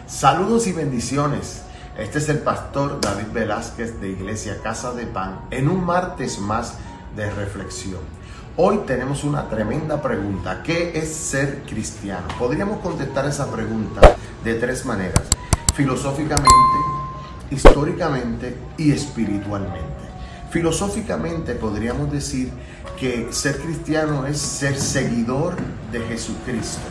Saludos y bendiciones. Este es el pastor David Velázquez de Iglesia Casa de Pan en un martes más de reflexión. Hoy tenemos una tremenda pregunta. ¿Qué es ser cristiano? Podríamos contestar esa pregunta de tres maneras: filosóficamente, históricamente y espiritualmente. Filosóficamente podríamos decir que ser cristiano es ser seguidor de Jesucristo,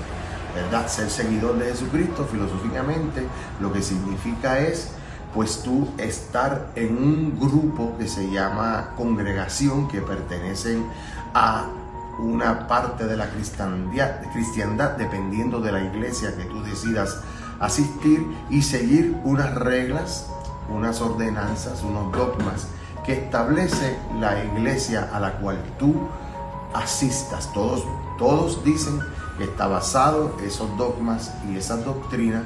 ¿verdad? Ser seguidor de Jesucristo filosóficamente lo que significa es pues tú estar en un grupo que se llama congregación, que pertenecen a una parte de la cristiandad, dependiendo de la iglesia que tú decidas asistir, y seguir unas reglas, unas ordenanzas, unos dogmas que establece la iglesia a la cual tú asistas. Todos dicen que está basado esos dogmas y esas doctrinas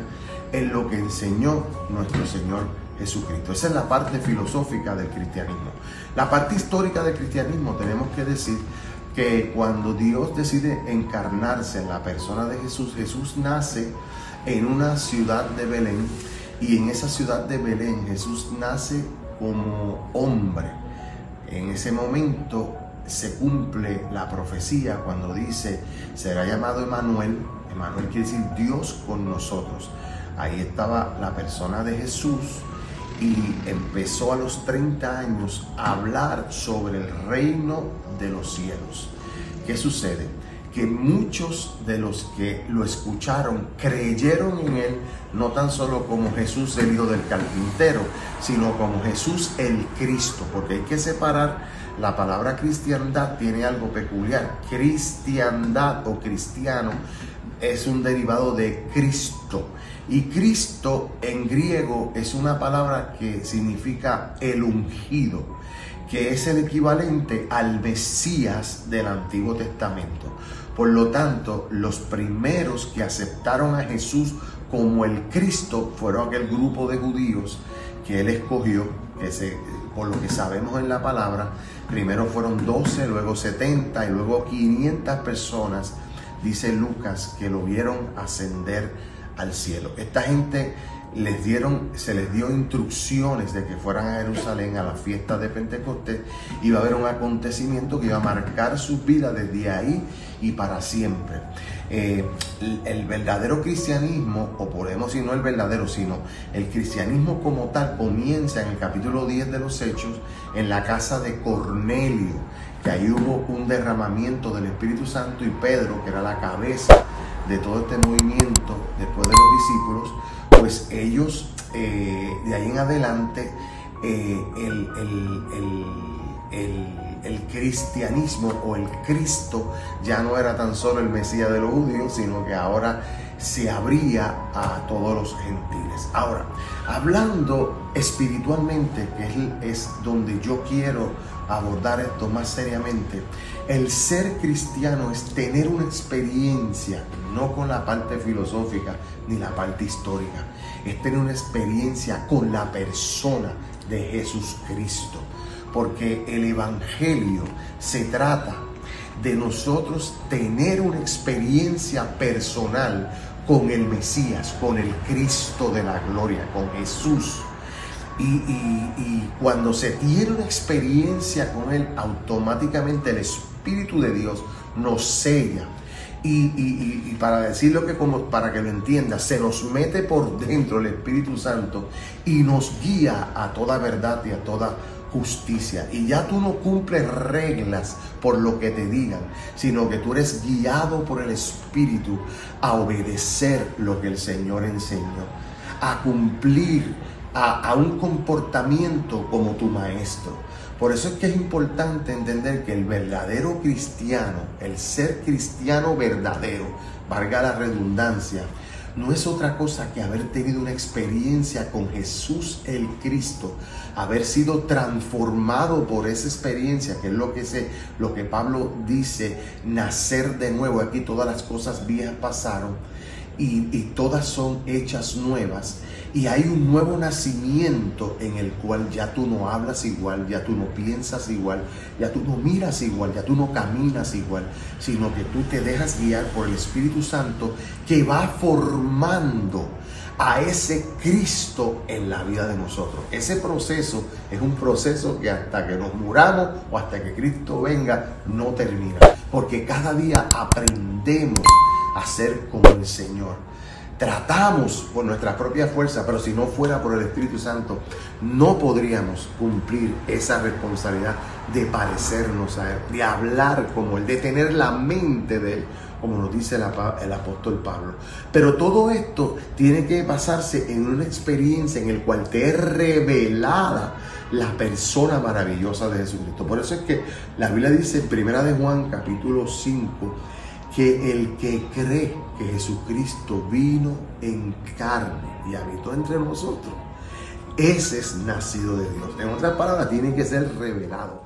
en lo que enseñó nuestro Señor Jesucristo. Esa es la parte filosófica del cristianismo. La parte histórica del cristianismo, tenemos que decir que cuando Dios decide encarnarse en la persona de Jesús, Jesús nace en una ciudad de Belén, y en esa ciudad de Belén Jesús nace como hombre. En ese momento se cumple la profecía cuando dice: será llamado Emmanuel. Emmanuel quiere decir Dios con nosotros. Ahí estaba la persona de Jesús, y empezó a los 30 años a hablar sobre el reino de los cielos. ¿Qué sucede? Que muchos de los que lo escucharon creyeron en él, no tan solo como Jesús el hijo del carpintero, sino como Jesús el Cristo, porque hay que separar. La palabra cristiandad tiene algo peculiar. Cristiandad o cristiano es un derivado de Cristo, y Cristo en griego es una palabra que significa el ungido, que es el equivalente al Mesías del Antiguo Testamento. Por lo tanto, los primeros que aceptaron a Jesús como el Cristo fueron aquel grupo de judíos que él escogió, por lo que sabemos en la palabra, primero fueron 12, luego 70 y luego 500 personas, dice Lucas, que lo vieron ascender al cielo. Esta gente se les dio instrucciones de que fueran a Jerusalén a la fiesta de Pentecostés. Iba a haber un acontecimiento que iba a marcar sus vidas desde ahí y para siempre. El verdadero cristianismo, o podemos decir no el verdadero, sino el cristianismo como tal, comienza en el capítulo 10 de los Hechos, en la casa de Cornelio, que ahí hubo un derramamiento del Espíritu Santo, y Pedro, que era la cabeza de todo este movimiento después de los discípulos, pues ellos de ahí en adelante el cristianismo o el Cristo ya no era tan solo el Mesías de los judíos, sino que ahora se abría a todos los gentiles. Ahora, hablando espiritualmente, que es donde yo quiero abordar esto más seriamente, el ser cristiano es tener una experiencia, no con la parte filosófica ni la parte histórica, es tener una experiencia con la persona de Jesucristo, porque el Evangelio se trata de nosotros tener una experiencia personal con el Mesías, con el Cristo de la gloria, con Jesús. Y cuando se tiene una experiencia con Él, automáticamente el Espíritu de Dios nos sella. Y para decirlo para que lo entienda, se nos mete por dentro el Espíritu Santo y nos guía a toda verdad y a toda justicia. Y ya tú no cumples reglas por lo que te digan, sino que tú eres guiado por el Espíritu a obedecer lo que el Señor enseñó, a cumplir a un comportamiento como tu maestro. Por eso es que es importante entender que el verdadero cristiano, el ser cristiano verdadero, valga la redundancia, no es otra cosa que haber tenido una experiencia con Jesús el Cristo, haber sido transformado por esa experiencia, que es lo que Pablo dice, nacer de nuevo. Aquí todas las cosas viejas pasaron y todas son hechas nuevas. Y hay un nuevo nacimiento en el cual ya tú no hablas igual, ya tú no piensas igual, ya tú no miras igual, ya tú no caminas igual, sino que tú te dejas guiar por el Espíritu Santo, que va formando a ese Cristo en la vida de nosotros. Ese proceso es un proceso que hasta que nos muramos o hasta que Cristo venga no termina, porque cada día aprendemos a ser como el Señor. Tratamos por nuestra propia fuerza, pero si no fuera por el Espíritu Santo, no podríamos cumplir esa responsabilidad de parecernos a Él, de hablar como Él, de tener la mente de Él, como nos dice el apóstol Pablo. Pero todo esto tiene que basarse en una experiencia en la cual te es revelada la persona maravillosa de Jesucristo. Por eso es que la Biblia dice en 1 de Juan capítulo 5, que el que cree que Jesucristo vino en carne y habitó entre nosotros, ese es nacido de Dios. En otras palabras, tiene que ser revelado.